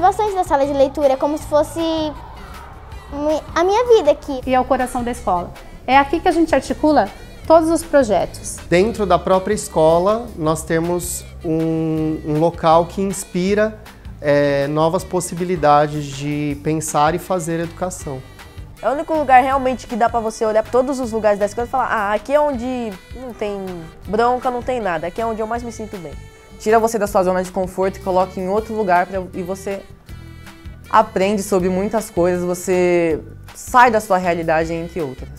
bastante da sala de leitura, é como se fosse a minha vida aqui. E é o coração da escola. É aqui que a gente articula todos os projetos. Dentro da própria escola, nós temos um local que inspira novas possibilidades de pensar e fazer educação. É o único lugar realmente que dá pra você olhar para todos os lugares da escola e falar: ah, aqui é onde não tem bronca, não tem nada, aqui é onde eu mais me sinto bem. Tira você da sua zona de conforto e coloca em outro lugar e você aprende sobre muitas coisas, você sai da sua realidade, entre outras.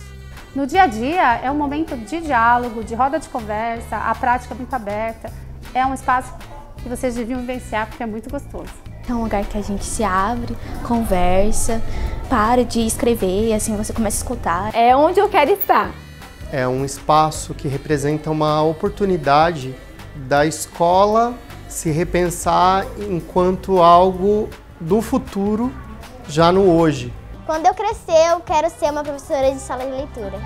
No dia a dia é um momento de diálogo, de roda de conversa, a prática é muito aberta. É um espaço que vocês deviam vivenciar porque é muito gostoso. É um lugar que a gente se abre, conversa, para de escrever, assim você começa a escutar. É onde eu quero estar. É um espaço que representa uma oportunidade da escola se repensar enquanto algo do futuro já no hoje. Quando eu crescer, eu quero ser uma professora de sala de leitura.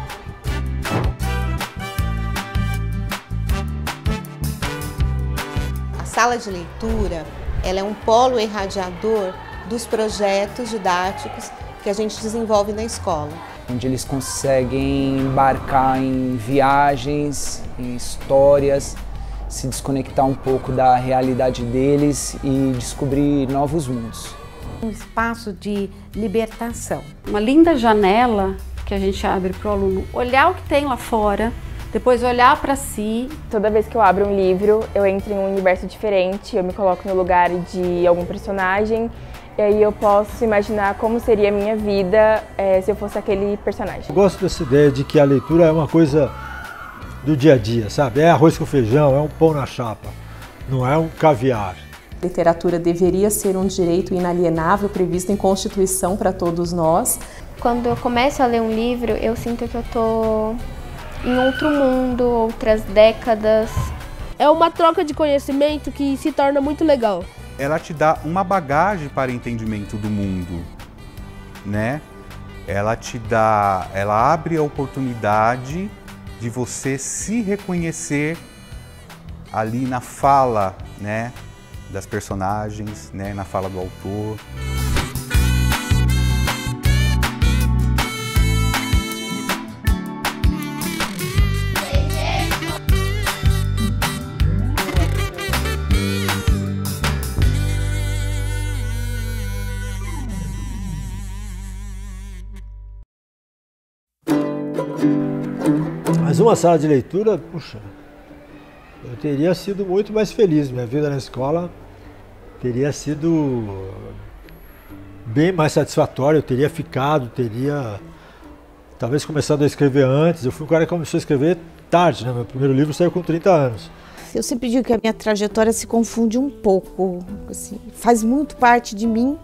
A sala de leitura, ela é um polo irradiador dos projetos didáticos que a gente desenvolve na escola. Onde eles conseguem embarcar em viagens, em histórias, se desconectar um pouco da realidade deles e descobrir novos mundos. Um espaço de libertação. Uma linda janela que a gente abre para o aluno olhar o que tem lá fora, depois olhar para si. Toda vez que eu abro um livro, eu entro em um universo diferente, eu me coloco no lugar de algum personagem e aí eu posso imaginar como seria a minha vida se eu fosse aquele personagem. Eu gosto dessa ideia de que a leitura é uma coisa do dia a dia, sabe? É arroz com feijão, é um pão na chapa, não é um caviar. Literatura deveria ser um direito inalienável previsto em Constituição para todos nós. Quando eu começo a ler um livro, eu sinto que eu tô em outro mundo, outras décadas. É uma troca de conhecimento que se torna muito legal. Ela te dá uma bagagem para entendimento do mundo, né? Ela abre a oportunidade de você se reconhecer ali na fala, né, das personagens, né, na fala do autor. Mas uma sala de leitura, puxa, eu teria sido muito mais feliz. Minha vida na escola teria sido bem mais satisfatória, eu teria ficado, teria talvez começado a escrever antes. Eu fui um cara que começou a escrever tarde, né? Meu primeiro livro saiu com 30 anos. Eu sempre digo que a minha trajetória se confunde um pouco, assim, faz muito parte de mim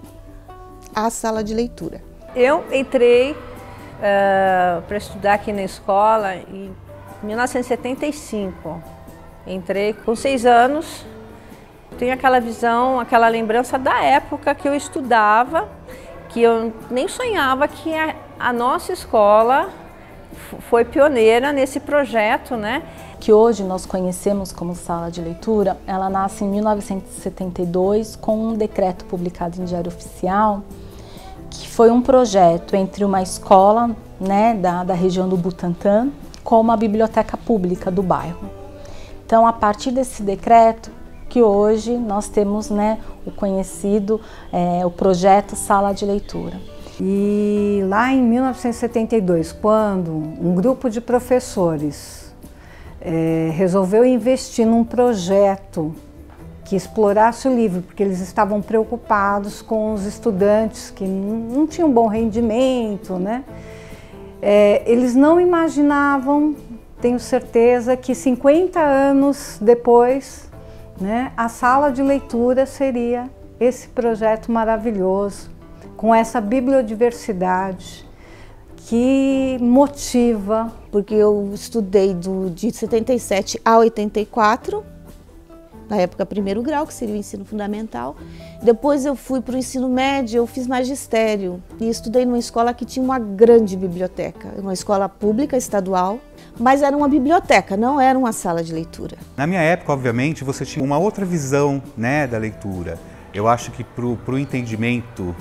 a sala de leitura. Eu entrei para estudar aqui na escola em 1975. Entrei com 6 anos, tenho aquela visão, aquela lembrança da época que eu estudava, que eu nem sonhava que a nossa escola foi pioneira nesse projeto, né? Que hoje nós conhecemos como sala de leitura, ela nasce em 1972 com um decreto publicado em Diário Oficial, que foi um projeto entre uma escola, né, da região do Butantã com uma biblioteca pública do bairro. Então, a partir desse decreto, que hoje nós temos, né, o conhecido, o projeto Sala de Leitura. E lá em 1972, quando um grupo de professores resolveu investir num projeto que explorasse o livro, porque eles estavam preocupados com os estudantes que não tinham bom rendimento, né? Eles não imaginavam, tenho certeza, que 50 anos depois, né, a sala de leitura seria esse projeto maravilhoso, com essa bibliodiversidade que motiva. Porque eu estudei de 77 a 84, na época primeiro grau, que seria o ensino fundamental. Depois eu fui para o ensino médio, eu fiz magistério e estudei numa escola que tinha uma grande biblioteca, uma escola pública estadual, mas era uma biblioteca, não era uma sala de leitura. Na minha época, obviamente, você tinha uma outra visão, né, da leitura. Eu acho que pro entendimento,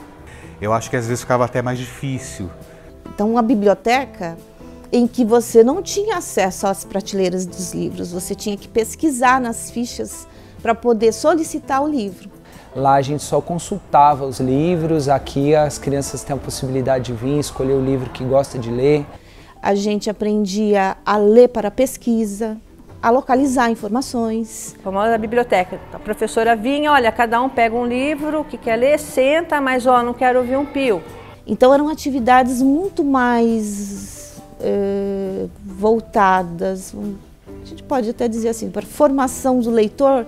eu acho que às vezes ficava até mais difícil. Então, uma biblioteca em que você não tinha acesso às prateleiras dos livros, você tinha que pesquisar nas fichas para poder solicitar o livro. Lá a gente só consultava os livros, aqui as crianças têm a possibilidade de vir, escolher o livro que gosta de ler. A gente aprendia a ler para pesquisa, a localizar informações. A famosa biblioteca. A professora vinha, olha, cada um pega um livro que quer ler, senta, mas ó, não quero ouvir um pio. Então eram atividades muito mais voltadas, a gente pode até dizer assim, para a formação do leitor,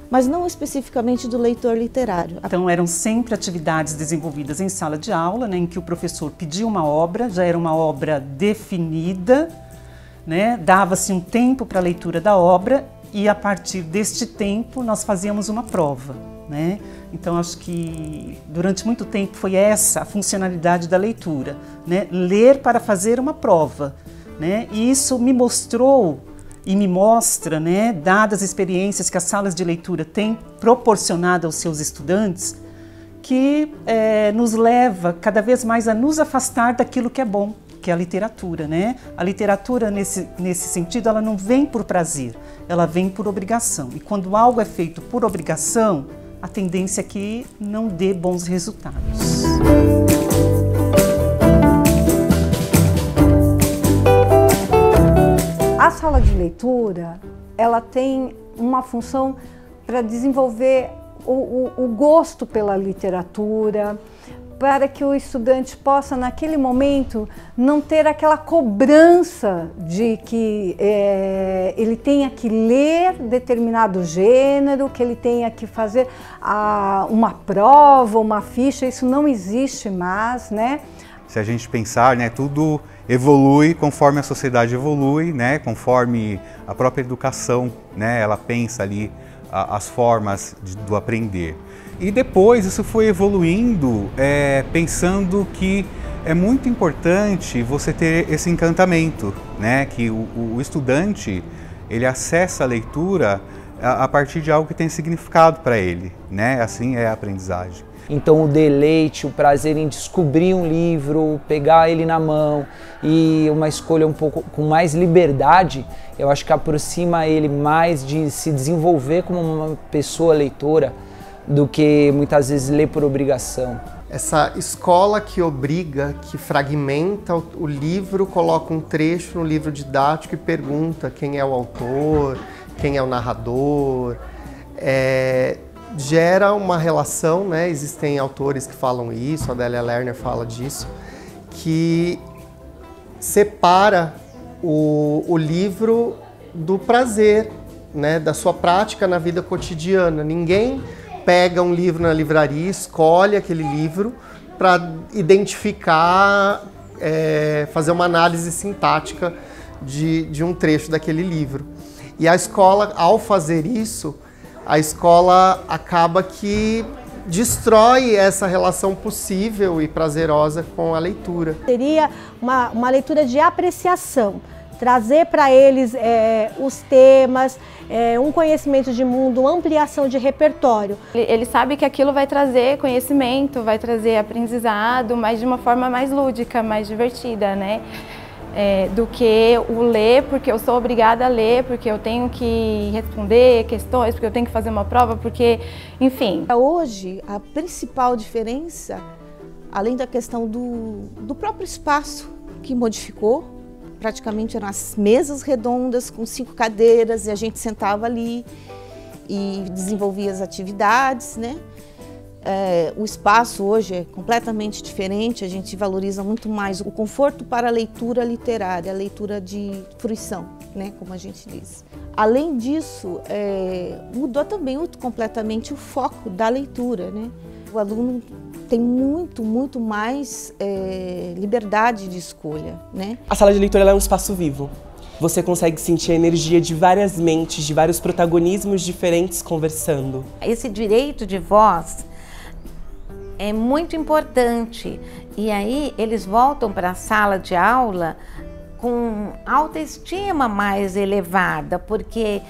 mas não especificamente do leitor literário. Então eram sempre atividades desenvolvidas em sala de aula, né, em que o professor pedia uma obra, já era uma obra definida, né, dava-se um tempo para a leitura da obra e a partir deste tempo nós fazíamos uma prova, né? Então acho que durante muito tempo foi essa a funcionalidade da leitura, né? Ler para fazer uma prova, né? E isso me mostrou e me mostra, né, dadas as experiências que as salas de leitura têm proporcionado aos seus estudantes, que nos leva cada vez mais a nos afastar daquilo que é bom, que é a literatura, né? A literatura, nesse sentido, ela não vem por prazer, ela vem por obrigação. E quando algo é feito por obrigação, a tendência é que não dê bons resultados. A sala de leitura, ela tem uma função para desenvolver o gosto pela literatura, para que o estudante possa, naquele momento, não ter aquela cobrança de que ele tenha que ler determinado gênero, que ele tenha que fazer uma prova, uma ficha, isso não existe mais, né? Se a gente pensar, né, tudo evolui conforme a sociedade evolui, né, conforme a própria educação, né, ela pensa ali as formas do aprender. E depois isso foi evoluindo, pensando que é muito importante você ter esse encantamento, né, que o estudante ele acessa a leitura a partir de algo que tem significado para ele, né, assim é a aprendizagem. Então o deleite, o prazer em descobrir um livro, pegar ele na mão e uma escolha um pouco com mais liberdade, eu acho que aproxima ele mais de se desenvolver como uma pessoa leitora do que muitas vezes ler por obrigação. Essa escola que obriga, que fragmenta o livro, coloca um trecho no livro didático e pergunta quem é o autor, quem é o narrador, gera uma relação, né? Existem autores que falam isso, a Adélia Lerner fala disso, que separa o livro do prazer, né? Da sua prática na vida cotidiana. Ninguém pega um livro na livraria, escolhe aquele livro para identificar, fazer uma análise sintática de um trecho daquele livro. E a escola, ao fazer isso, a escola acaba que destrói essa relação possível e prazerosa com a leitura. Seria uma leitura de apreciação, trazer para eles os temas, um conhecimento de mundo, ampliação de repertório. Ele sabe que aquilo vai trazer conhecimento, vai trazer aprendizado, mas de uma forma mais lúdica, mais divertida, né? Do que o ler, porque eu sou obrigada a ler, porque eu tenho que responder questões, porque eu tenho que fazer uma prova, porque, enfim. Hoje, a principal diferença, além da questão do próprio espaço que modificou, praticamente eram as mesas redondas com 5 cadeiras e a gente sentava ali e desenvolvia as atividades, né? O espaço hoje é completamente diferente, a gente valoriza muito mais o conforto para a leitura literária, a leitura de fruição, né, como a gente diz. Além disso, mudou também completamente o foco da leitura, né? O aluno tem muito mais liberdade de escolha, né? A sala de leitura ela é um espaço vivo. Você consegue sentir a energia de várias mentes, de vários protagonismos diferentes conversando. Esse direito de voz é muito importante e aí eles voltam para a sala de aula com autoestima mais elevada, porque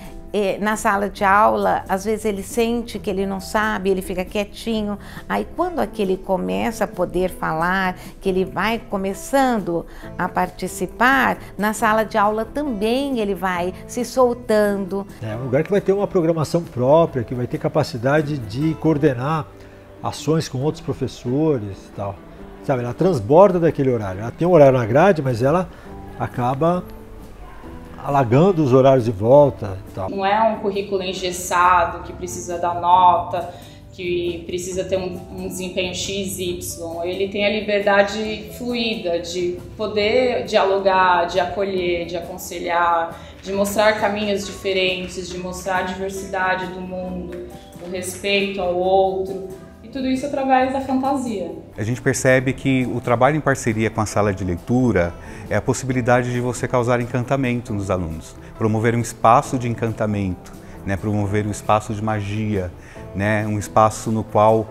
na sala de aula, às vezes ele sente que ele não sabe, ele fica quietinho. Aí quando aquele começa a poder falar, que ele vai começando a participar, na sala de aula também ele vai se soltando. É um lugar que vai ter uma programação própria, que vai ter capacidade de coordenar ações com outros professores e tal. Sabe, ela transborda daquele horário. Ela tem um horário na grade, mas ela acaba alagando os horários de volta e tal. Não é um currículo engessado que precisa dar nota, que precisa ter um desempenho X, Y. Ele tem a liberdade fluida de poder dialogar, de acolher, de aconselhar, de mostrar caminhos diferentes, de mostrar a diversidade do mundo, o respeito ao outro. E tudo isso através da fantasia. A gente percebe que o trabalho em parceria com a sala de leitura é a possibilidade de você causar encantamento nos alunos, promover um espaço de encantamento, né, promover um espaço de magia, né, um espaço no qual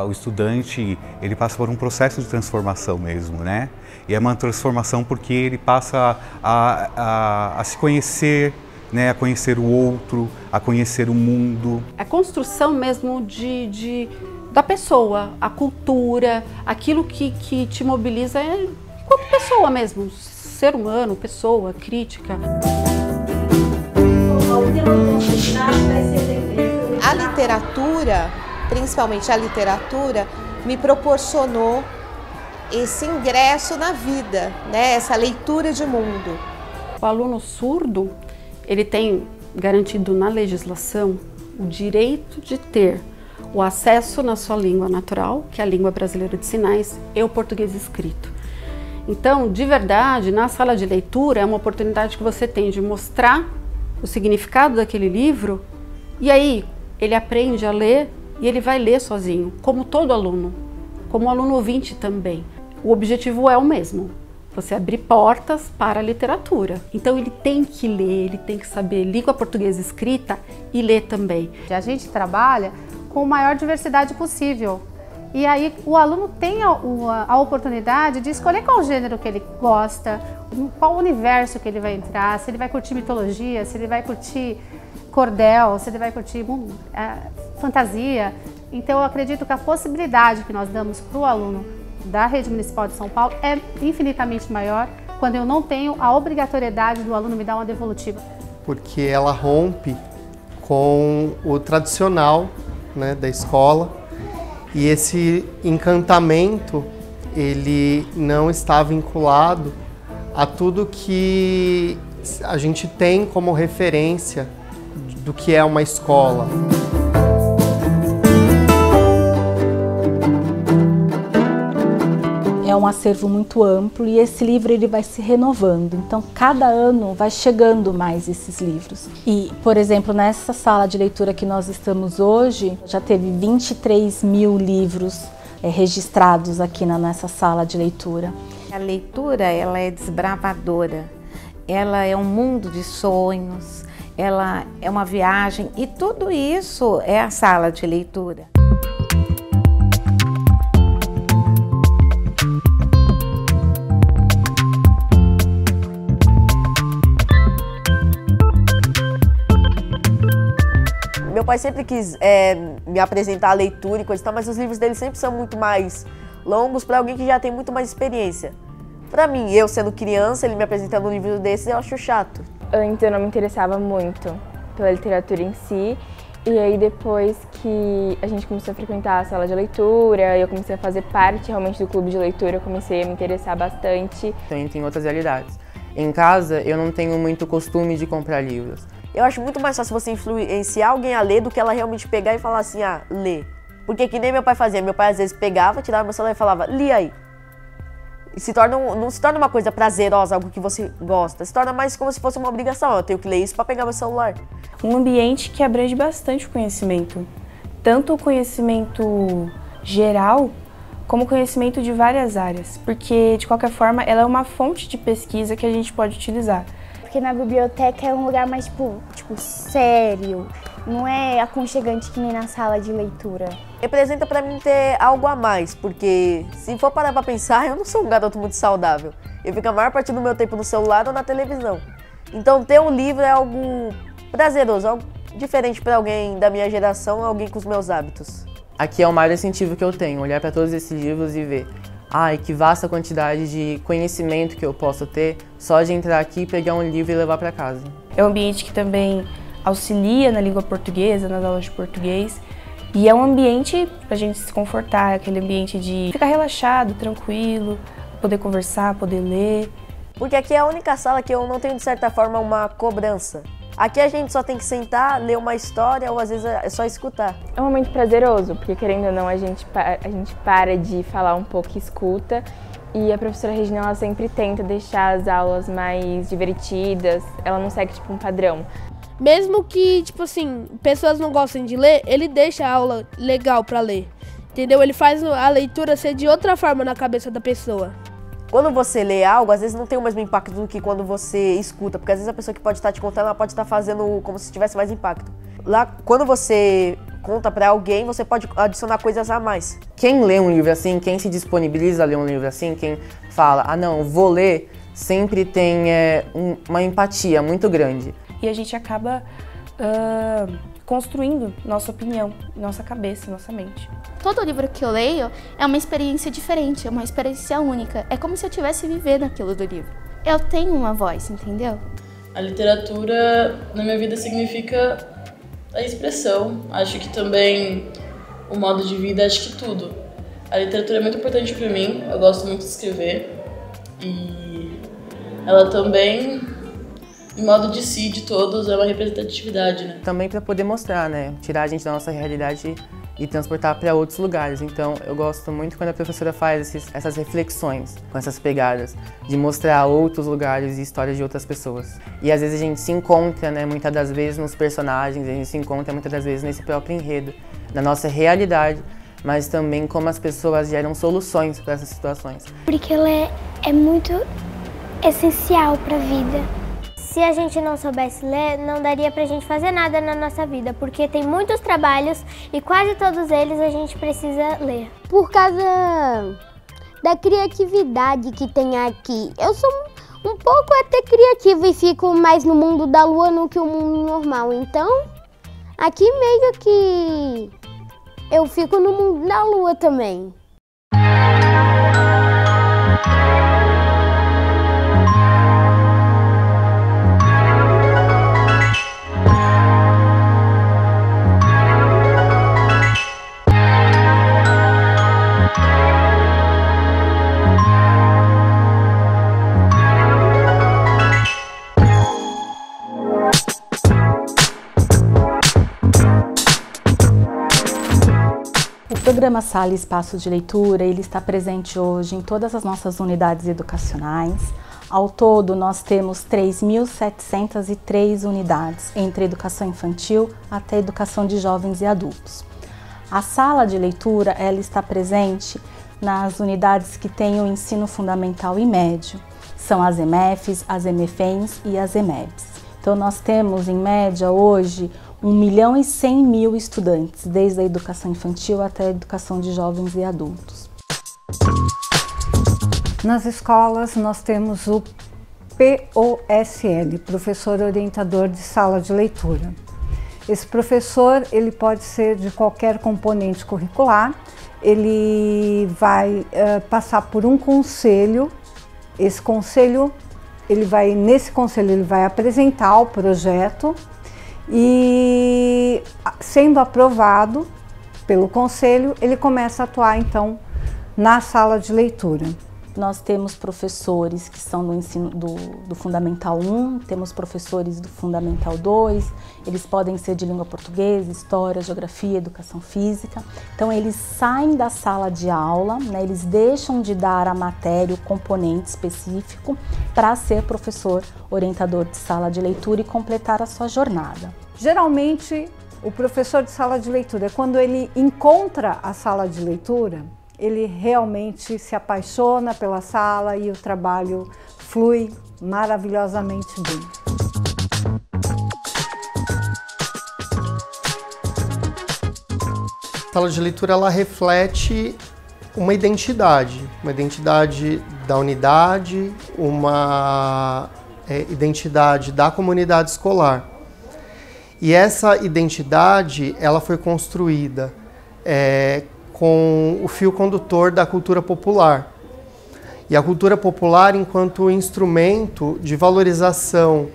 o estudante ele passa por um processo de transformação mesmo, né? E é uma transformação porque ele passa a se conhecer, né, a conhecer o outro, a conhecer o mundo. A construção mesmo da pessoa, a cultura, aquilo que te mobiliza como pessoa mesmo, ser humano, pessoa, crítica. A literatura, principalmente a literatura, me proporcionou esse ingresso na vida, né, essa leitura de mundo. O aluno surdo, ele tem garantido na legislação o direito de ter o acesso na sua língua natural, que é a língua brasileira de sinais, e o português escrito. Então, de verdade, na sala de leitura é uma oportunidade que você tem de mostrar o significado daquele livro e aí ele aprende a ler e ele vai ler sozinho, como todo aluno, como aluno ouvinte também. O objetivo é o mesmo. Você abrir portas para a literatura. Então ele tem que ler, ele tem que saber língua portuguesa escrita e ler também. A gente trabalha com a maior diversidade possível. E aí o aluno tem a oportunidade de escolher qual gênero que ele gosta, qual universo que ele vai entrar, se ele vai curtir mitologia, se ele vai curtir cordel, se ele vai curtir fantasia. Então eu acredito que a possibilidade que nós damos para o aluno da Rede Municipal de São Paulo é infinitamente maior quando eu não tenho a obrigatoriedade do aluno me dar uma devolutiva. Porque ela rompe com o tradicional, né, da escola, e esse encantamento ele não está vinculado a tudo que a gente tem como referência do que é uma escola. É um acervo muito amplo e esse livro ele vai se renovando, então cada ano vai chegando mais esses livros. E, por exemplo, nessa sala de leitura que nós estamos hoje, já teve 23 mil livros registrados aqui nessa sala de leitura. A leitura, ela é desbravadora, ela é um mundo de sonhos, ela é uma viagem e tudo isso é a sala de leitura. Meu pai sempre quis me apresentar a leitura e coisa e tal, mas os livros dele sempre são muito mais longos para alguém que já tem muito mais experiência. Para mim, eu sendo criança, ele me apresentando um livro desses, eu acho chato. Antes eu não me interessava muito pela literatura em si, e aí depois que a gente começou a frequentar a sala de leitura, eu comecei a fazer parte realmente do clube de leitura, eu comecei a me interessar bastante. Também tem outras realidades. Em casa, eu não tenho muito costume de comprar livros. Eu acho muito mais fácil você influenciar alguém a ler do que ela realmente pegar e falar assim, lê. Porque que nem meu pai fazia, meu pai às vezes pegava, tirava meu celular e falava, lê aí. E não se torna uma coisa prazerosa, algo que você gosta, se torna mais como se fosse uma obrigação, eu tenho que ler isso para pegar meu celular. Um ambiente que abrange bastante o conhecimento, tanto o conhecimento geral, como o conhecimento de várias áreas, porque de qualquer forma ela é uma fonte de pesquisa que a gente pode utilizar. Porque na biblioteca é um lugar mais tipo sério, não é aconchegante que nem na sala de leitura. Representa pra mim ter algo a mais, porque se for parar pra pensar, eu não sou um garoto muito saudável. Eu fico a maior parte do meu tempo no celular ou na televisão. Então ter um livro é algo prazeroso, algo diferente para alguém da minha geração, alguém com os meus hábitos. Aqui é o maior incentivo que eu tenho, olhar para todos esses livros e ver, ai, que vasta quantidade de conhecimento que eu posso ter só de entrar aqui, pegar um livro e levar para casa. É um ambiente que também auxilia na língua portuguesa, nas aulas de português. E é um ambiente pra gente se confortar, aquele ambiente de ficar relaxado, tranquilo, poder conversar, poder ler. Porque aqui é a única sala que eu não tenho, de certa forma, uma cobrança. Aqui a gente só tem que sentar, ler uma história ou às vezes é só escutar. É um momento prazeroso, porque querendo ou não, a gente para de falar um pouco e escuta. E a professora Regina, ela sempre tenta deixar as aulas mais divertidas, ela não segue tipo um padrão. Mesmo que, tipo assim, pessoas não gostem de ler, ele deixa a aula legal pra ler, entendeu? Ele faz a leitura ser de outra forma na cabeça da pessoa. Quando você lê algo, às vezes não tem o mesmo impacto do que quando você escuta, porque às vezes a pessoa que pode estar te contando, ela pode estar fazendo como se tivesse mais impacto. Lá, quando você conta pra alguém, você pode adicionar coisas a mais. Quem lê um livro assim, quem se disponibiliza a ler um livro assim, quem fala, ah não, vou ler, sempre tem uma empatia muito grande. E a gente acaba construindo nossa opinião, nossa cabeça, nossa mente. Todo livro que eu leio é uma experiência diferente, é uma experiência única. É como se eu estivesse vivendo aquilo do livro. Eu tenho uma voz, entendeu? A literatura na minha vida significa a expressão. Acho que também o modo de vida, acho que tudo. A literatura é muito importante para mim, eu gosto muito de escrever. E ela também, em modo de si, de todos, é uma representatividade, né? Também para poder mostrar, né? Tirar a gente da nossa realidade e transportar para outros lugares. Então, eu gosto muito quando a professora faz essas reflexões, com essas pegadas, de mostrar outros lugares e histórias de outras pessoas. E às vezes a gente se encontra, né? Muitas das vezes nos personagens, a gente se encontra muitas das vezes nesse próprio enredo, na nossa realidade, mas também como as pessoas geram soluções para essas situações. Porque ela é muito essencial para a vida. Se a gente não soubesse ler, não daria pra gente fazer nada na nossa vida, porque tem muitos trabalhos e quase todos eles a gente precisa ler. Por causa da criatividade que tem aqui. Eu sou um pouco até criativa e fico mais no mundo da lua do que o mundo normal. Então, aqui meio que eu fico no mundo da lua também. O programa Sala e Espaço de Leitura, ele está presente hoje em todas as nossas unidades educacionais. Ao todo, nós temos 3.703 unidades, entre educação infantil até educação de jovens e adultos. A sala de leitura, ela está presente nas unidades que têm o ensino fundamental e médio. São as EMEFs, as EMEFENs e as EMEBs. Então, nós temos, em média, hoje, 1.100.000 estudantes, desde a educação infantil até a educação de jovens e adultos. Nas escolas nós temos o POSL, Professor Orientador de Sala de Leitura. Esse professor, ele pode ser de qualquer componente curricular, ele vai passar por um conselho, nesse conselho ele vai apresentar o projeto, e sendo aprovado pelo conselho, ele começa a atuar então na sala de leitura. Nós temos professores que são do ensino do Fundamental 1, temos professores do Fundamental 2, eles podem ser de língua portuguesa, história, geografia, educação física. Então eles saem da sala de aula, né, eles deixam de dar a matéria, o componente específico, para ser professor orientador de sala de leitura e completar a sua jornada. Geralmente, o professor de sala de leitura, quando ele encontra a sala de leitura, ele realmente se apaixona pela sala e o trabalho flui maravilhosamente bem. A sala de leitura, ela reflete uma identidade da unidade, uma identidade da comunidade escolar. E essa identidade, ela foi construída com o fio condutor da cultura popular. E a cultura popular enquanto instrumento de valorização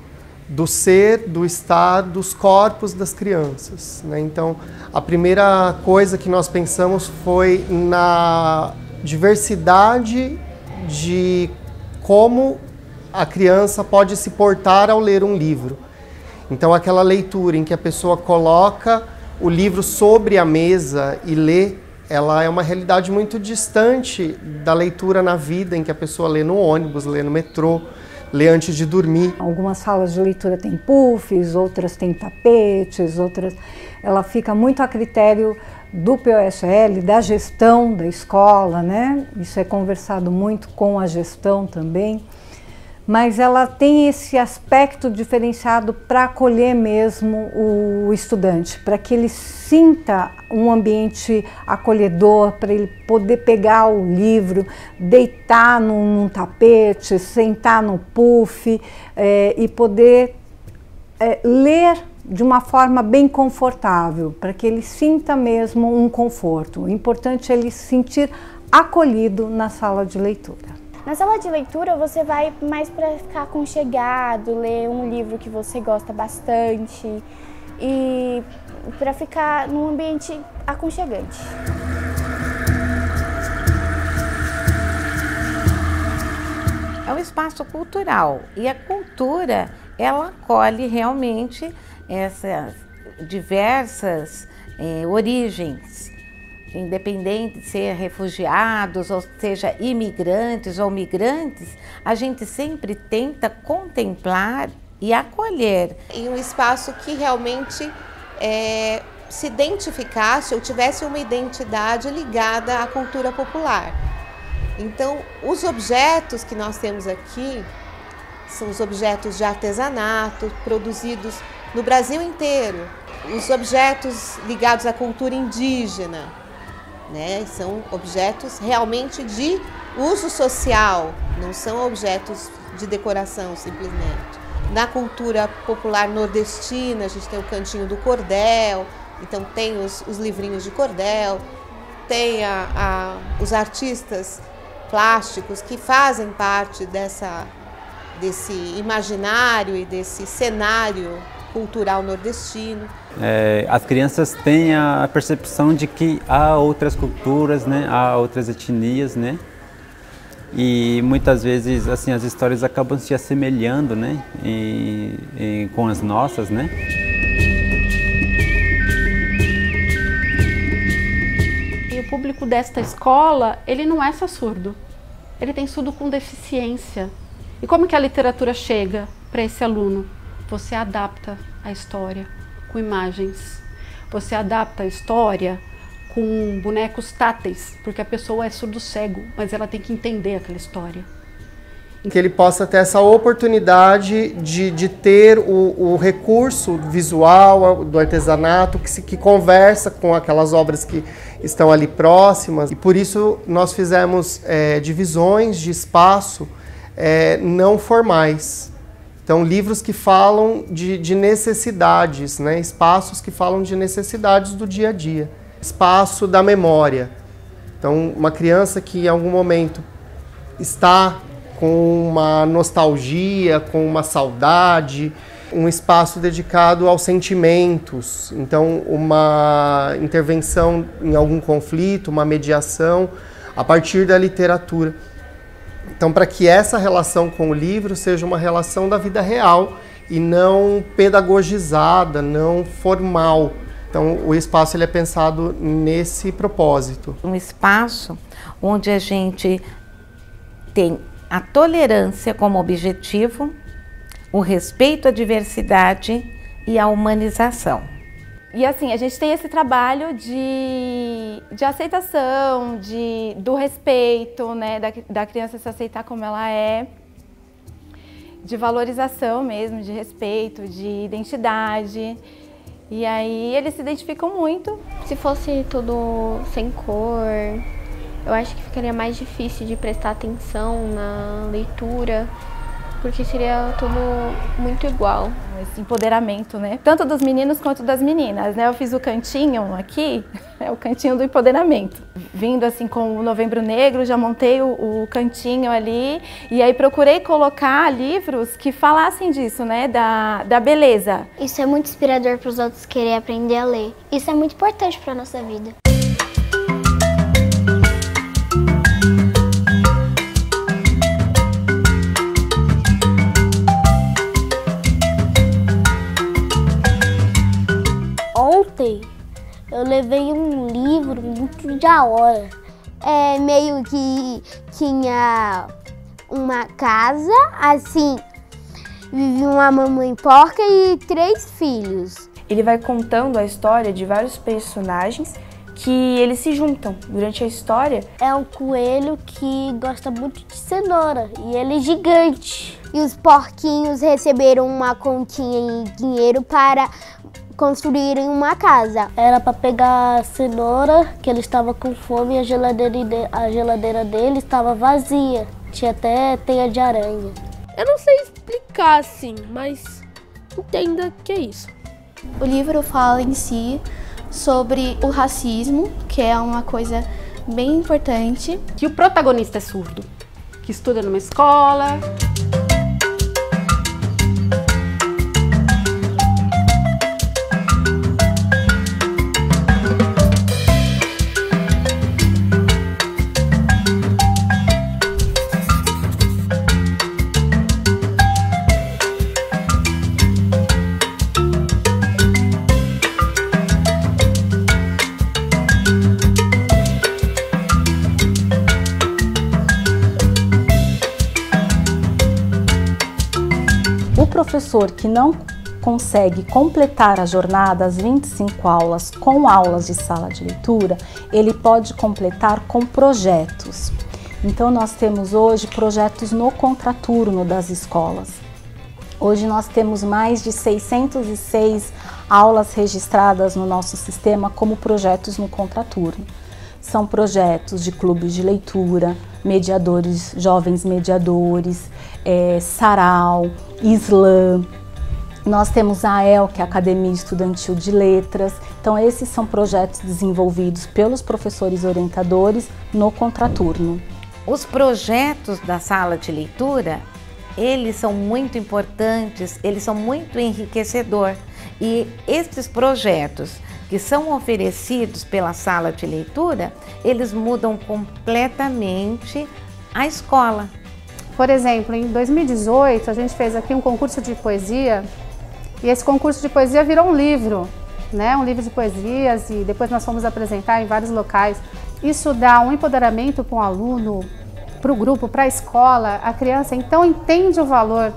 do ser, do estar, dos corpos das crianças, né? Então, a primeira coisa que nós pensamos foi na diversidade de como a criança pode se portar ao ler um livro. Então, aquela leitura em que a pessoa coloca o livro sobre a mesa e lê, ela é uma realidade muito distante da leitura na vida, em que a pessoa lê no ônibus, lê no metrô, lê antes de dormir. Algumas salas de leitura têm puffs, outras têm tapetes, outras... Ela fica muito a critério do POSL, da gestão da escola, né? Isso é conversado muito com a gestão também. Mas ela tem esse aspecto diferenciado para acolher mesmo o estudante, para que ele sinta um ambiente acolhedor, para ele poder pegar o livro, deitar num tapete, sentar no puff e poder ler de uma forma bem confortável, para que ele sinta mesmo um conforto. O importante é ele se sentir acolhido na sala de leitura. Na sala de leitura você vai mais para ficar aconchegado, ler um livro que você gosta bastante e para ficar num ambiente aconchegante. É um espaço cultural e a cultura, ela acolhe realmente essas diversas origens, independente de ser refugiados, ou seja, imigrantes ou migrantes, a gente sempre tenta contemplar e acolher. E um espaço que realmente se identificasse ou tivesse uma identidade ligada à cultura popular. Então, os objetos que nós temos aqui são os objetos de artesanato produzidos no Brasil inteiro, os objetos ligados à cultura indígena, né? São objetos realmente de uso social, não são objetos de decoração simplesmente. Na cultura popular nordestina, a gente tem o cantinho do cordel, então tem os livrinhos de cordel, tem os artistas plásticos que fazem parte desse imaginário e desse cenário cultural nordestino. As crianças têm a percepção de que há outras culturas, né? Há outras etnias, né? E muitas vezes assim as histórias acabam se assemelhando, né? Com as nossas, né? E o público desta escola, ele não é só surdo, ele tem surdo com deficiência. E como que a literatura chega para esse aluno? Você adapta a história com imagens, você adapta a história com bonecos táteis, porque a pessoa é surdo-cego, mas ela tem que entender aquela história. Que ele possa ter essa oportunidade de ter o recurso visual do artesanato que conversa com aquelas obras que estão ali próximas. E por isso nós fizemos divisões de espaço não formais. Então, livros que falam de necessidades, né? Espaços que falam de necessidades do dia a dia. Espaço da memória. Então, uma criança que em algum momento está com uma nostalgia, com uma saudade, um espaço dedicado aos sentimentos. Então, uma intervenção em algum conflito, uma mediação a partir da literatura. Então, para que essa relação com o livro seja uma relação da vida real e não pedagogizada, não formal. Então, o espaço ele é pensado nesse propósito. Um espaço onde a gente tem a tolerância como objetivo, o respeito à diversidade e a humanização. E assim, a gente tem esse trabalho de aceitação, do respeito, né, da criança se aceitar como ela é, de valorização mesmo, de respeito, de identidade. E aí eles se identificam muito. Se fosse tudo sem cor, eu acho que ficaria mais difícil de prestar atenção na leitura, porque seria tudo muito igual. esse empoderamento, né? Tanto dos meninos quanto das meninas, né? Eu fiz o cantinho aqui, o cantinho do empoderamento. Vindo assim com o Novembro Negro, já montei o cantinho ali e aí procurei colocar livros que falassem disso, né? Da beleza. Isso é muito inspirador para os outros querer aprender a ler. Isso é muito importante para a nossa vida. Ontem eu levei um livro muito da hora. Meio que tinha uma casa, assim, vivia uma mamãe porca e 3 filhos. Ele vai contando a história de vários personagens que eles se juntam durante a história. É um coelho que gosta muito de cenoura e ele é gigante. E os porquinhos receberam uma continha em dinheiro para construírem uma casa. Era para pegar a cenoura, que ele estava com fome, e a geladeira dele estava vazia. Tinha até teia de aranha. Eu não sei explicar assim, mas entenda que é isso. O livro fala em si sobre o racismo, que é uma coisa bem importante. Que o protagonista é surdo, que estuda numa escola. O professor que não consegue completar a jornada, as 25 aulas, com aulas de sala de leitura, ele pode completar com projetos. Então nós temos hoje projetos no contraturno das escolas. Hoje nós temos mais de 606 aulas registradas no nosso sistema como projetos no contraturno. São projetos de clubes de leitura, mediadores, jovens mediadores, sarau, slam. Nós temos a AEL, que é a Academia Estudantil de Letras. Então esses são projetos desenvolvidos pelos professores orientadores no contraturno. Os projetos da sala de leitura, eles são muito importantes, eles são muito enriquecedores. E esses projetos que são oferecidos pela sala de leitura, eles mudam completamente a escola. Por exemplo, em 2018, a gente fez aqui um concurso de poesia e esse concurso de poesia virou um livro, né? Um livro de poesias, e depois nós fomos apresentar em vários locais. Isso dá um empoderamento para o aluno, para o grupo, para a escola. A criança então entende o valor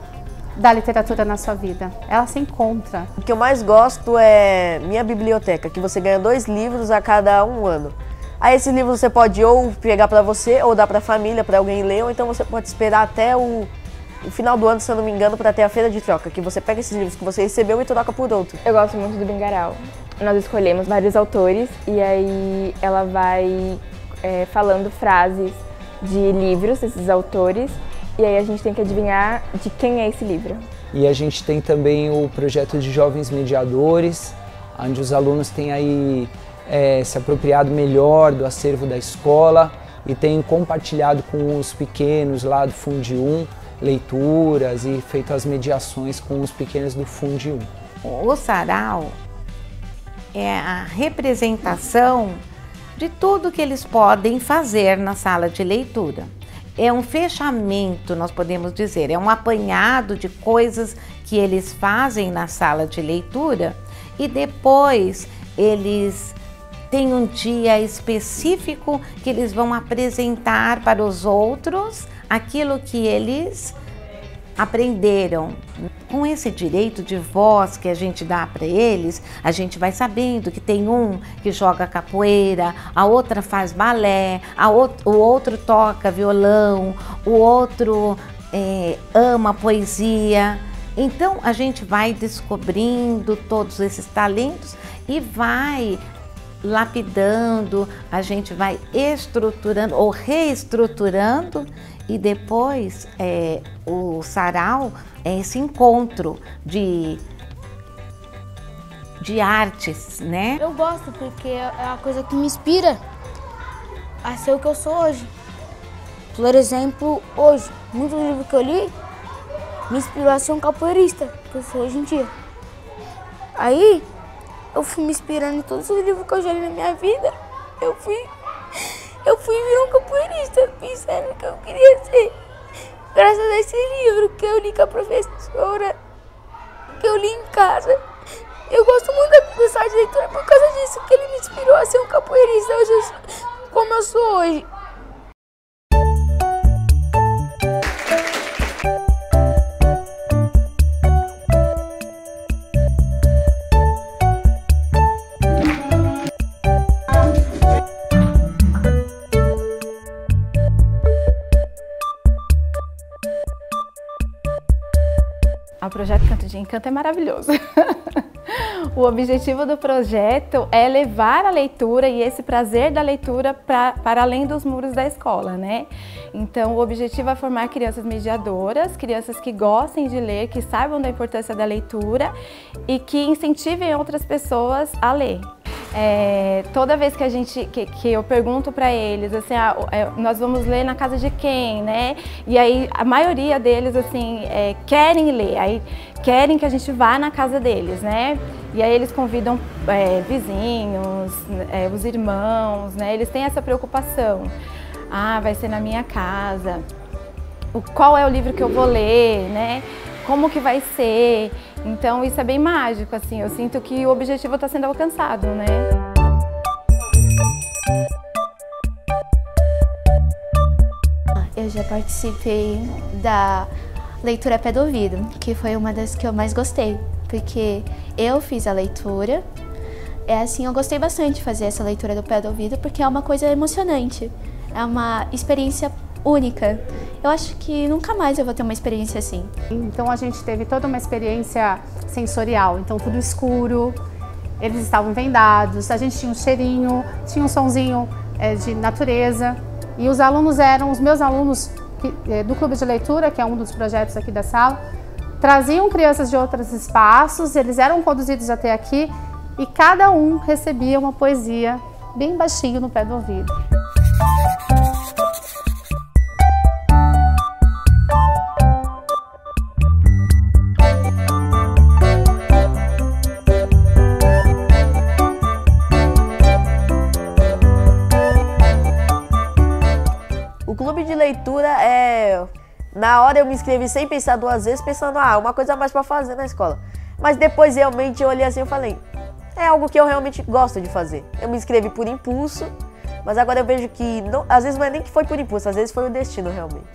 da literatura na sua vida, ela se encontra. O que eu mais gosto é minha biblioteca, que você ganha 2 livros a cada 1 ano. Aí esses livros você pode ou pegar para você, ou dar para a família, para alguém ler, ou então você pode esperar até o final do ano, se eu não me engano, para ter a feira de troca, que você pega esses livros que você recebeu e troca por outro. Eu gosto muito do Bingaral. Nós escolhemos vários autores e aí ela vai falando frases de livros desses autores, e aí a gente tem que adivinhar de quem é esse livro. E a gente tem também o projeto de jovens mediadores, onde os alunos têm aí se apropriado melhor do acervo da escola e têm compartilhado com os pequenos lá do Fundi 1 leituras e feito as mediações com os pequenos do Fundi 1. O sarau é a representação de tudo que eles podem fazer na sala de leitura. É um fechamento, nós podemos dizer, é um apanhado de coisas que eles fazem na sala de leitura e depois eles têm um dia específico que eles vão apresentar para os outros aquilo que eles aprenderam. Com esse direito de voz que a gente dá para eles, a gente vai sabendo que tem um que joga capoeira, a outra faz balé, o outro toca violão, o outro ama poesia. Então a gente vai descobrindo todos esses talentos e vai lapidando, a gente vai estruturando ou reestruturando, e depois o sarau é esse encontro de artes, né? Eu gosto porque é a coisa que me inspira a ser o que eu sou hoje. Por exemplo, hoje, muitos livros que eu li me inspirou a ser um capoeirista, que eu sou hoje em dia. Aí, eu fui me inspirando em todos os livros que eu já li na minha vida. Eu fui virar um capoeirista, pensando que eu queria ser. Graças a esse livro que eu li com a professora, que eu li em casa. Eu gosto muito da sala de leitura por causa disso, que ele me inspirou a ser um capoeirista hoje, como eu sou hoje. O projeto Canto de Encanto é maravilhoso. O objetivo do projeto é levar a leitura e esse prazer da leitura para além dos muros da escola, né? Então, o objetivo é formar crianças mediadoras, crianças que gostem de ler, que saibam da importância da leitura e que incentivem outras pessoas a ler. Toda vez que eu pergunto para eles, assim, nós vamos ler na casa de quem, né? E aí a maioria deles, assim, querem ler, aí querem que a gente vá na casa deles, né? E aí eles convidam vizinhos, os irmãos, né? Eles têm essa preocupação. Ah, vai ser na minha casa. Qual é o livro que eu vou ler, né? Como que vai ser? Então isso é bem mágico, assim, eu sinto que o objetivo está sendo alcançado, né? Eu já participei da leitura pé do ouvido, que foi uma das que eu mais gostei, porque eu fiz a leitura, eu gostei bastante de fazer essa leitura do pé do ouvido, porque é uma coisa emocionante, é uma experiência única. Eu acho que nunca mais eu vou ter uma experiência assim. Então a gente teve toda uma experiência sensorial, então tudo escuro, eles estavam vendados, a gente tinha um cheirinho, tinha um sonzinho de natureza, e os alunos eram, os meus alunos do Clube de Leitura, que é um dos projetos aqui da sala, traziam crianças de outros espaços, eles eram conduzidos até aqui e cada um recebia uma poesia bem baixinho no pé do ouvido. O clube de leitura na hora eu me inscrevi sem pensar duas vezes, pensando, uma coisa a mais pra fazer na escola. Mas depois realmente eu olhei assim e falei, é algo que eu realmente gosto de fazer. Eu me inscrevi por impulso, mas agora eu vejo que, às vezes não é nem que foi por impulso, às vezes foi o destino realmente.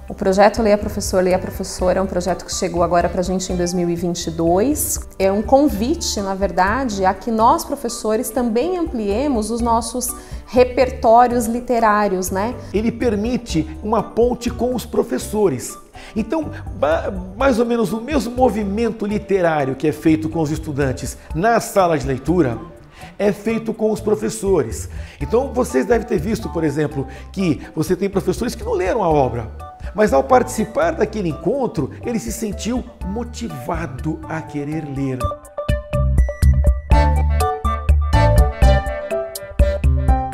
O projeto Leia Professor, Leia Professora é um projeto que chegou agora pra gente em 2022. É um convite, na verdade, a que nós, professores, também ampliemos os nossos repertórios literários, né? Ele permite uma ponte com os professores. Então, mais ou menos o mesmo movimento literário que é feito com os estudantes na sala de leitura, é feito com os professores. Então, vocês devem ter visto, por exemplo, que você tem professores que não leram a obra, mas ao participar daquele encontro, ele se sentiu motivado a querer ler.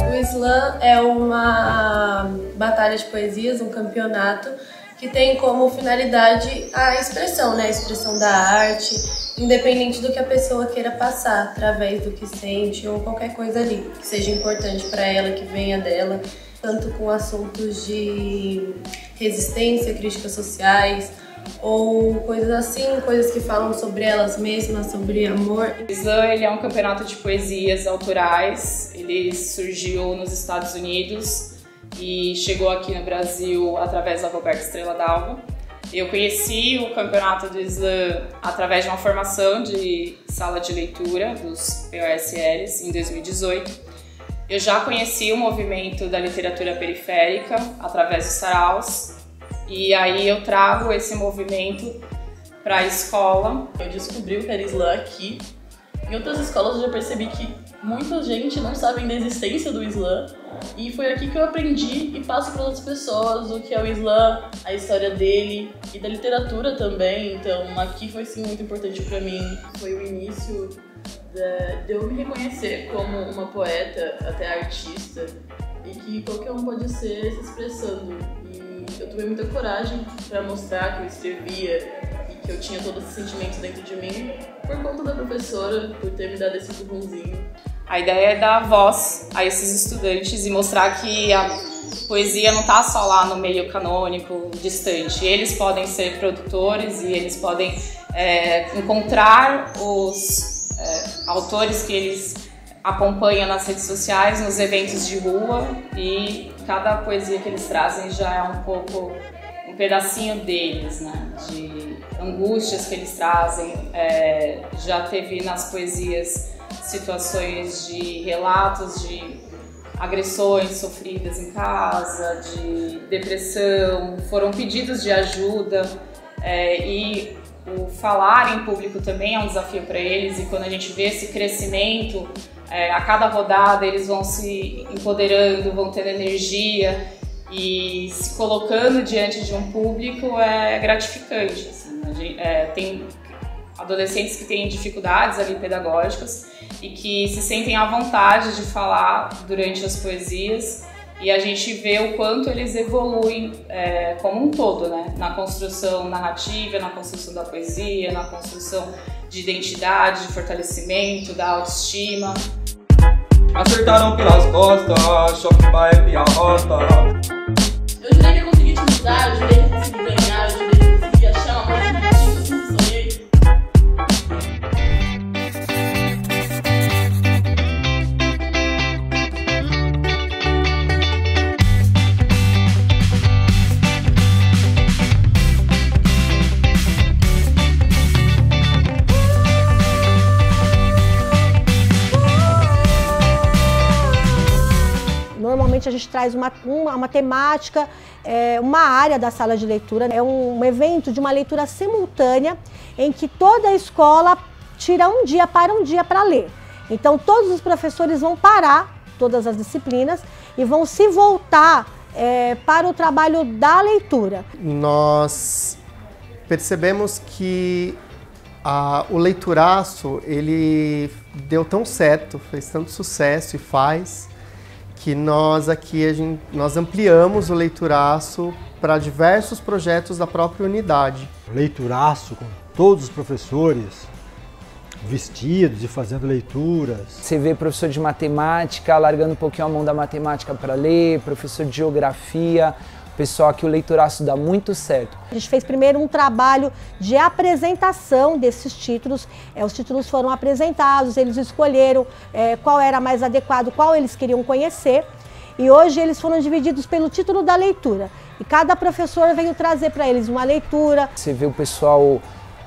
O Slam é uma batalha de poesias, um campeonato que tem como finalidade a expressão, né? A expressão da arte, independente do que a pessoa queira passar, através do que sente ou qualquer coisa ali, que seja importante para ela, que venha dela, tanto com assuntos de resistência, críticas sociais, ou coisas assim, coisas que falam sobre elas mesmas, sobre amor. O Slam, ele é um campeonato de poesias autorais, ele surgiu nos Estados Unidos e chegou aqui no Brasil através da Roberta Estrela Dalva. Eu conheci o campeonato do Slam através de uma formação de sala de leitura dos POSLs em 2018. Eu já conheci o movimento da literatura periférica através dos saraus e aí eu trago esse movimento para a escola. Eu descobri o que era Slam aqui. Em outras escolas eu já percebi que muita gente não sabe da existência do Islã, e foi aqui que eu aprendi e passo para outras pessoas o que é o Islã, a história dele e da literatura também. Então aqui foi sim muito importante para mim, foi o início de eu me reconhecer como uma poeta, até artista, e que qualquer um pode ser se expressando. E eu tomei muita coragem para mostrar que eu escrevia e que eu tinha todos esses sentimentos dentro de mim por conta da professora, por ter me dado esse empurrãozinho. A ideia é dar voz a esses estudantes e mostrar que a poesia não está só lá no meio canônico, distante. Eles podem ser produtores e eles podem encontrar os autores que eles acompanham nas redes sociais, nos eventos de rua, e cada poesia que eles trazem já é um pouco um pedacinho deles, né? De angústias que eles trazem. Já teve nas poesias situações de relatos de agressões sofridas em casa, de depressão, foram pedidos de ajuda, e o falar em público também é um desafio para eles, e quando a gente vê esse crescimento, a cada rodada eles vão se empoderando, vão tendo energia e se colocando diante de um público é gratificante. Assim. Tem adolescentes que têm dificuldades ali pedagógicas e que se sentem à vontade de falar durante as poesias, e a gente vê o quanto eles evoluem como um todo, né? Na construção narrativa, na construção da poesia, na construção de identidade, de fortalecimento, da autoestima. Acertaram pelas costas, choque vai a rota. Eu jurei que eu consegui te mudar, eu jurei que eu consegui ganhar, eu jurei que eu consegui achar uma coisa que eu sempre sonhei. Normalmente a gente traz uma temática, uma área da sala de leitura. É um evento de uma leitura simultânea em que toda a escola tira um dia para ler. Então todos os professores vão parar todas as disciplinas e vão se voltar para o trabalho da leitura. Nós percebemos que o leituraço ele deu tão certo, fez tanto sucesso e faz, que nós ampliamos o leituraço para diversos projetos da própria unidade. Leituraço com todos os professores vestidos e fazendo leituras. Você vê professor de matemática largando um pouquinho a mão da matemática para ler, professor de geografia, pessoal que o leituraço dá muito certo. A gente fez primeiro um trabalho de apresentação desses títulos. Os títulos foram apresentados, eles escolheram qual era mais adequado, qual eles queriam conhecer. E hoje eles foram divididos pelo título da leitura. E cada professor veio trazer para eles uma leitura. Você vê o pessoal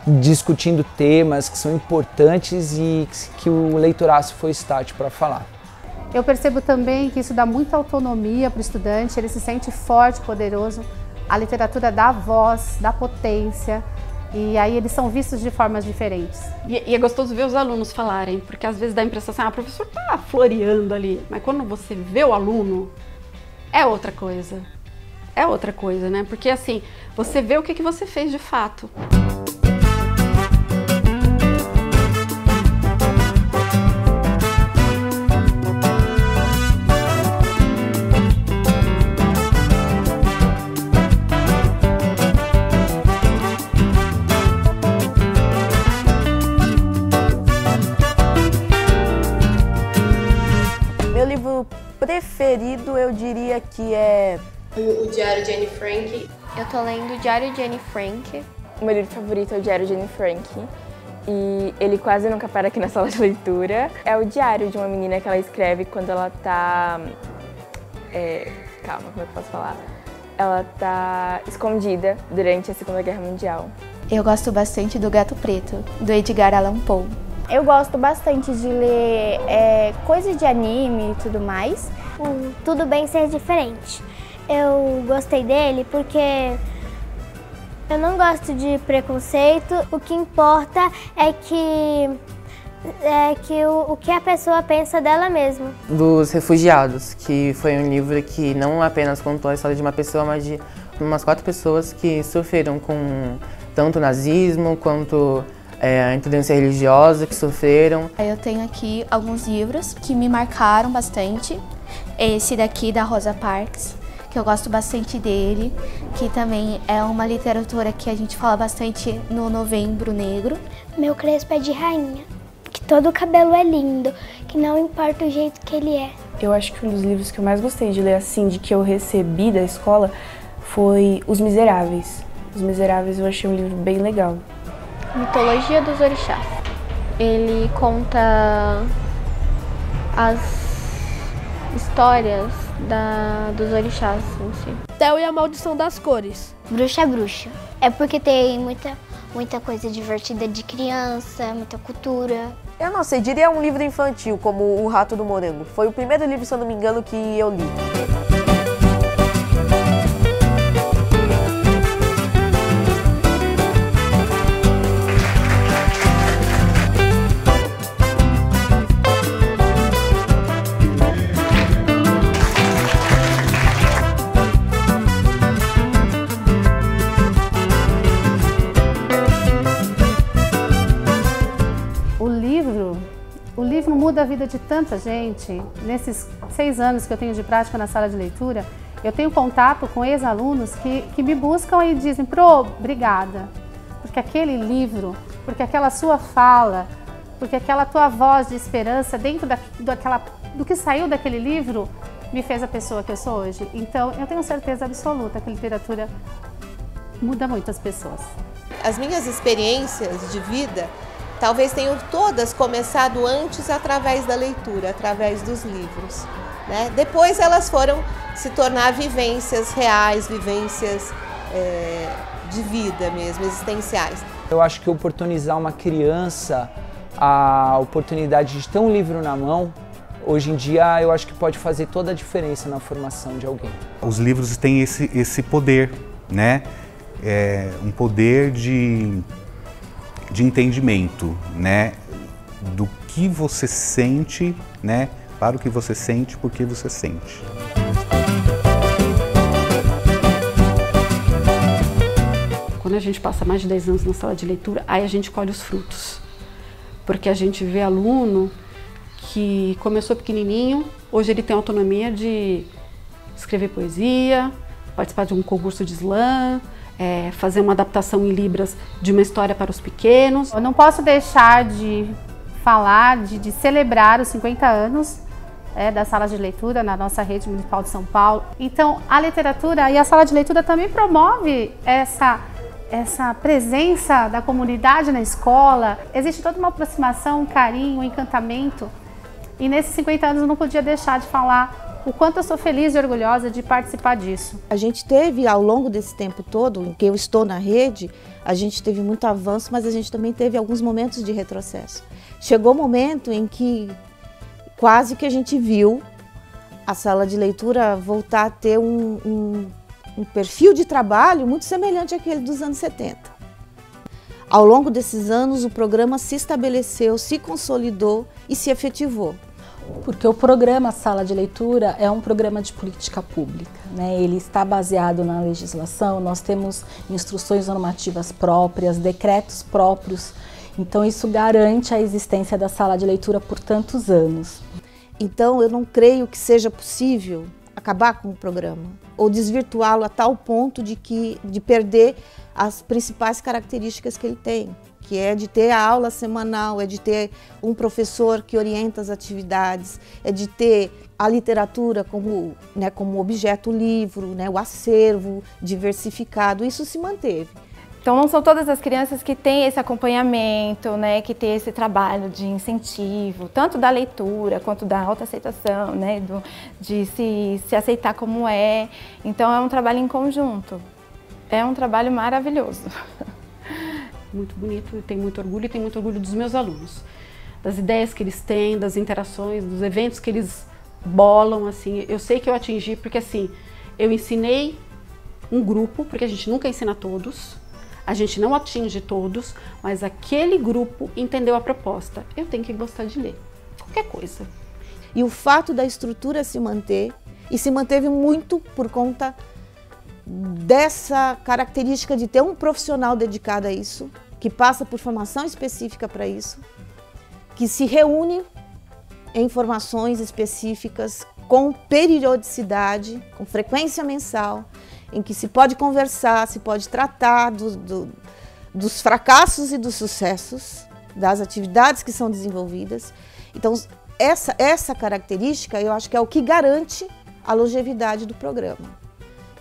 discutindo temas que são importantes e que o leituraço foi estátil para falar. Eu percebo também que isso dá muita autonomia para o estudante, ele se sente forte, poderoso. A literatura dá voz, dá potência, e aí eles são vistos de formas diferentes. E é gostoso ver os alunos falarem, porque às vezes dá a impressão assim, o professor está floreando ali, mas quando você vê o aluno, é outra coisa. É outra coisa, né? Porque assim, você vê o que você fez de fato. Preferido, eu diria que é o Diário de Anne Frank. Eu tô lendo o Diário de Anne Frank. O meu livro favorito é o Diário de Anne Frank. E ele quase nunca para aqui na sala de leitura. É o diário de uma menina que ela escreve quando ela tá... calma, como é que eu posso falar? Ela tá escondida durante a Segunda Guerra Mundial. Eu gosto bastante do Gato Preto, do Edgar Allan Poe. Eu gosto bastante de ler coisas de anime e tudo mais. Tudo Bem Ser Diferente. Eu gostei dele porque eu não gosto de preconceito. O que importa é que o que a pessoa pensa dela mesma. Dos Refugiados, que foi um livro que não apenas contou a história de uma pessoa, mas de umas 4 pessoas que sofreram com tanto o nazismo quanto a intolerância religiosa, que sofreram. Eu tenho aqui alguns livros que me marcaram bastante. Esse daqui da Rosa Parks, que eu gosto bastante dele, que também é uma literatura que a gente fala bastante no Novembro Negro. Meu crespo é de rainha, que todo o cabelo é lindo, que não importa o jeito que ele é. Eu acho que um dos livros que eu mais gostei de ler, assim, de que eu recebi da escola, foi Os Miseráveis. Os Miseráveis eu achei um livro bem legal. Mitologia dos Orixás. Ele conta as histórias dos orixás em si. Theo e a Maldição das Cores. Bruxa é bruxa. É porque tem muita coisa divertida de criança, muita cultura. Eu não sei, diria um livro infantil, como O Rato do Morango. Foi o primeiro livro, se eu não me engano, que eu li. O livro muda a vida de tanta gente. Nesses 6 anos que eu tenho de prática na sala de leitura, eu tenho contato com ex-alunos que me buscam e dizem: Pro, obrigada, porque aquele livro, porque aquela sua fala, porque aquela tua voz de esperança dentro do que saiu daquele livro me fez a pessoa que eu sou hoje. Então, eu tenho certeza absoluta que a literatura muda muito as pessoas. As minhas experiências de vida talvez tenham todas começado antes através da leitura, através dos livros, né? Depois elas foram se tornar vivências reais, vivências de vida mesmo, existenciais. Eu acho que oportunizar uma criança a oportunidade de ter um livro na mão, hoje em dia eu acho que pode fazer toda a diferença na formação de alguém. Os livros têm esse poder, né? Um poder de entendimento, né, do que você sente, né, para o que você sente, por que você sente. Quando a gente passa mais de 10 anos na sala de leitura, aí a gente colhe os frutos. Porque a gente vê aluno que começou pequenininho, hoje ele tem autonomia de escrever poesia, participar de um concurso de slam, fazer uma adaptação em libras de uma história para os pequenos. Eu não posso deixar de falar, de celebrar os 50 anos da sala de leitura na nossa rede municipal de São Paulo. Então, a literatura e a sala de leitura também promove essa presença da comunidade na escola. Existe toda uma aproximação, um carinho, um encantamento. E nesses 50 anos eu não podia deixar de falar o quanto eu sou feliz e orgulhosa de participar disso. A gente teve, ao longo desse tempo todo, em que eu estou na rede, a gente teve muito avanço, mas a gente também teve alguns momentos de retrocesso. Chegou o momento em que quase que a gente viu a sala de leitura voltar a ter um perfil de trabalho muito semelhante àquele dos anos 70. Ao longo desses anos, o programa se estabeleceu, se consolidou e se efetivou. Porque o programa Sala de Leitura é um programa de política pública, né? Ele está baseado na legislação, nós temos instruções normativas próprias, decretos próprios, então isso garante a existência da sala de leitura por tantos anos. Então eu não creio que seja possível acabar com o programa ou desvirtuá-lo a tal ponto de perder as principais características que ele tem, que é de ter a aula semanal, é de ter um professor que orienta as atividades, é de ter a literatura como objeto livro, o acervo diversificado, isso se manteve. Então não são todas as crianças que têm esse acompanhamento, né, que têm esse trabalho de incentivo, tanto da leitura quanto da autoaceitação, né, de se aceitar como é. Então é um trabalho em conjunto, é um trabalho maravilhoso. Muito bonito, tenho muito orgulho e tenho muito orgulho dos meus alunos, das ideias que eles têm, das interações, dos eventos que eles bolam, assim. Eu sei que eu atingi porque assim, eu ensinei um grupo, porque a gente nunca ensina todos. A gente não atinge todos, mas aquele grupo entendeu a proposta. Eu tenho que gostar de ler, qualquer coisa. E o fato da estrutura se manter, e se manteve muito por conta dessa característica de ter um profissional dedicado a isso, que passa por formação específica para isso, que se reúne em formações específicas com periodicidade, com frequência mensal, em que se pode conversar, se pode tratar dos fracassos e dos sucessos, das atividades que são desenvolvidas. Então, essa característica, eu acho que é o que garante a longevidade do programa.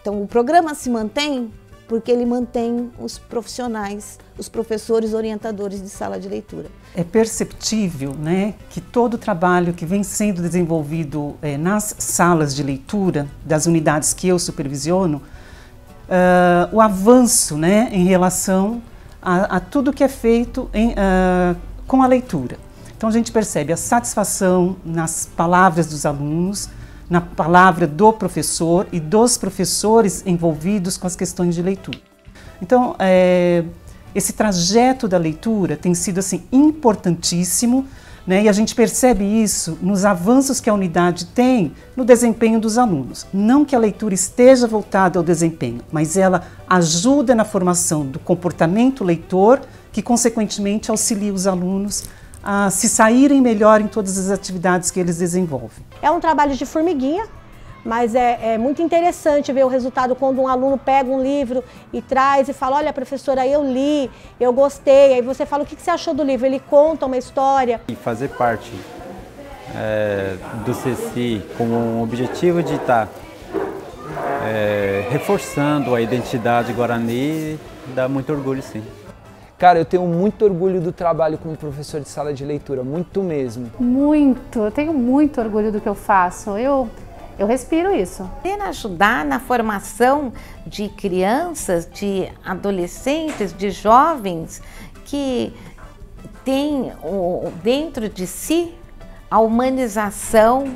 Então, o programa se mantém porque ele mantém os profissionais, os professores orientadores de sala de leitura. É perceptível, né, que todo o trabalho que vem sendo desenvolvido nas salas de leitura das unidades que eu supervisiono, o avanço, né, em relação a tudo que é feito com a leitura. Então a gente percebe a satisfação nas palavras dos alunos, na palavra do professor e dos professores envolvidos com as questões de leitura. Então, esse trajeto da leitura tem sido assim, importantíssimo, né? E a gente percebe isso nos avanços que a unidade tem no desempenho dos alunos. Não que a leitura esteja voltada ao desempenho, mas ela ajuda na formação do comportamento leitor, que consequentemente auxilia os alunos a se saírem melhor em todas as atividades que eles desenvolvem. É um trabalho de formiguinha, mas é muito interessante ver o resultado quando um aluno pega um livro e traz e fala, olha professora, eu li, eu gostei, aí você fala, o que você achou do livro? Ele conta uma história. E fazer parte do CECI com o objetivo de estar reforçando a identidade Guarani, dá muito orgulho, sim. Cara, eu tenho muito orgulho do trabalho como professor de sala de leitura, muito mesmo. Muito, eu tenho muito orgulho do que eu faço, eu respiro isso. Ajudar na formação de crianças, de adolescentes, de jovens que têm dentro de si a humanização,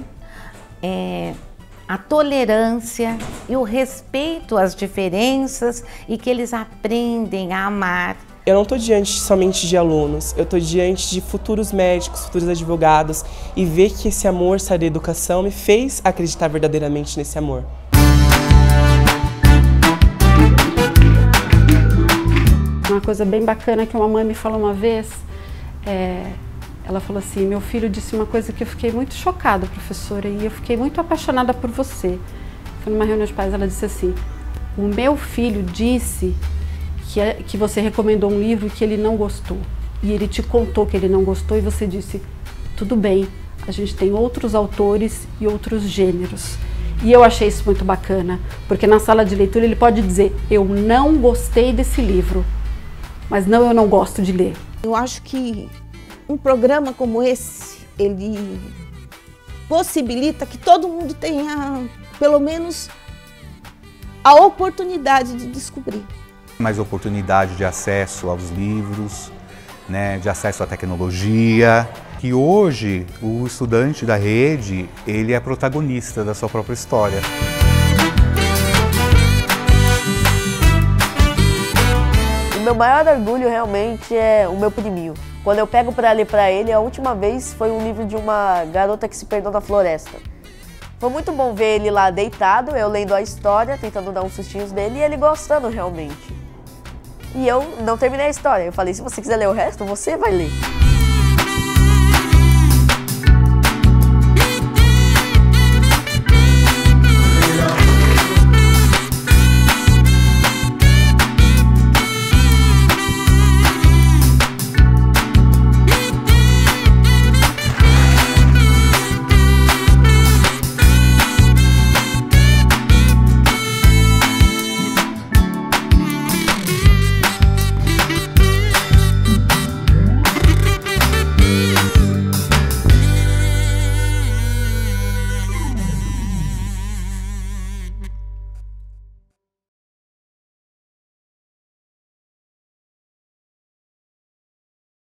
a tolerância e o respeito às diferenças e que eles aprendem a amar. Eu não estou diante somente de alunos, eu estou diante de futuros médicos, futuros advogados, e ver que esse amor, essa educação, me fez acreditar verdadeiramente nesse amor. Uma coisa bem bacana que uma mãe me falou uma vez, ela falou assim, meu filho disse uma coisa que eu fiquei muito chocada, professora, e eu fiquei muito apaixonada por você. Foi numa reunião de pais, ela disse assim, o meu filho disse que você recomendou um livro que ele não gostou. E ele te contou que ele não gostou e você disse, tudo bem, a gente tem outros autores e outros gêneros. E eu achei isso muito bacana, porque na sala de leitura ele pode dizer, eu não gostei desse livro, mas não, eu não gosto de ler. Eu acho que um programa como esse, ele possibilita que todo mundo tenha, pelo menos, a oportunidade de descobrir. Mais oportunidade de acesso aos livros, né, de acesso à tecnologia, que hoje o estudante da rede, ele é protagonista da sua própria história. O meu maior orgulho realmente é o meu priminho. Quando eu pego para ler para ele, a última vez foi um livro de uma garota que se perdeu na floresta. Foi muito bom ver ele lá deitado, eu lendo a história, tentando dar uns sustinhos dele e ele gostando realmente. E eu não terminei a história, eu falei, se você quiser ler o resto, você vai ler.